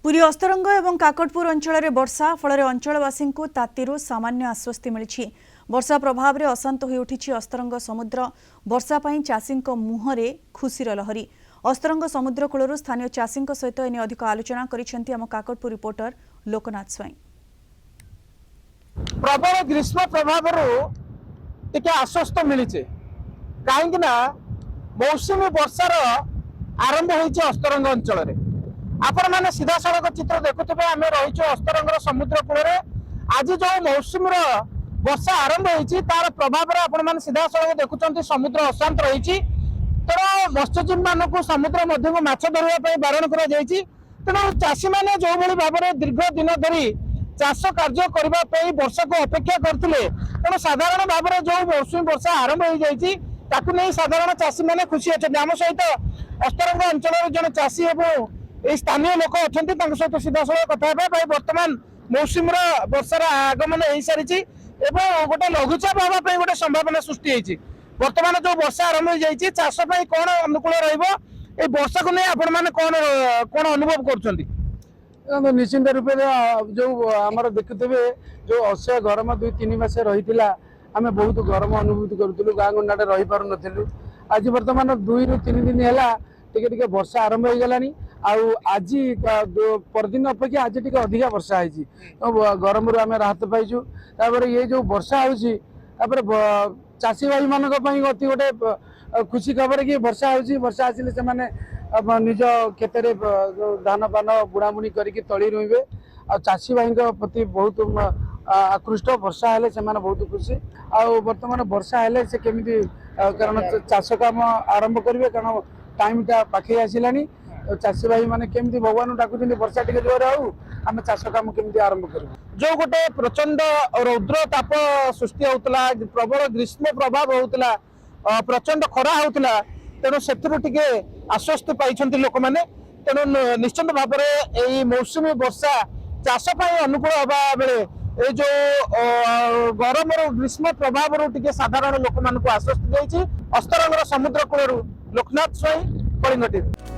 पुरी अस्तरंग एवं काकटपुर अंचल में वर्षा फल अंचलवासी तातीरू सामान्य आश्वस्ति मिली। वर्षा प्रभाव में अशांत हो उठी अस्तरंग समुद्र। वर्षा पर चाषी मुहरे खुशीर लहरी। अस्तरंग समुद्र कूल स्थानीय चाषी सहित एने अधिक आलोचना करिसेंती आम काकटपुर रिपोर्टर लोकनाथ स्वाई। प्रबल ग्रीष्म प्रभाव आश्वस्त मिली कहीं मौसुमी वर्षार आरंभ होती अस्तरंग अंचल में। आपण मैंने सीधा सड़क चित्र देखुवे आम रही अस्तरंग समुद्र कूल। आज जो मौसुमी वर्षा आरंभ होती तार प्रभाव आपण मैंने सीधा सड़क देखुं समुद्र अशांत रही। तेणु मत्स्यजीवी मानक समुद्र मध्य को माछ धरवाई बारण कर। तेणु चाषी मैंने जो भाव में दीर्घ दिन धरी चाष कार्य करने वर्षा को अपेक्षा करते। तेणु साधारण भाव में जो मौसुमी वर्षा आरंभ हो जाती नहीं साधारण चाषी मैंने खुशी अच्छा। आम सहित अस्तरंग अंचल जन चाषी और स्थानीय लोक अच्छा सहित सीधा सड़क कथा भाई बर्तमान मौसुमी वर्षार आगमन हो सारी गोटे लघुचाप हाँपा गोटे संभावना सृष्टि होती। बर्तमान जो वर्षा आरंभ हो जाए चाष कौन अनुकूल वर्षा को नहीं आपण मैंने कौन अनुभव कर निश्चिंत रूप जो आमर देखुवे जो असह्य गरम 2-3 मास रही आम बहुत गरम अनुभूति करूँ गाँ गंडाटे रही पार नथिलु। आज बर्तमान 2-3 दिन है टिके वर्षा आरंभ हो गलानी। आज परदिन अपेक्षा आज टिके अधिका वर्षा है तो गरम रू आम राहत पाइचु। ये जो वर्षा हो चाषी भाई मान अति गोटे खुशी खबर कि वर्षा वर्षा आसिले से निज खेत धान पान बुणाबुणी करके तली रुइबे। चाषी भाई प्रति बहुत आकृष्ट वर्षा हेले से बहुत खुशी। बर्तमान वर्षा हेले से केमिति कारण चाष काम आरंभ करेंगे कारण टाइम टा पाखे आसिलानी। चाषी भाई माने केमिति भगवान डाकुछन वर्षा टिके जोर आउ आम चाष काम केमिति आरंभ करू। जो गोटे प्रचंड रौद्र ताप सृष्टि होता प्रबल ग्रीष्म प्रभाव होता प्रचंड खरा होता तेणु से आश्वस्त पाई लोक मैंने। तेणु निश्चित भाव में मौसुमी वर्षा चाष अनुकूल हवा बेले ये जो गरम ग्रीष्म प्रभाव टिके साधारण लोक मान आश्वस्त देती। अस्तरंग समुद्र कूल लोकनाथ स्वाई कलिंग टीवी।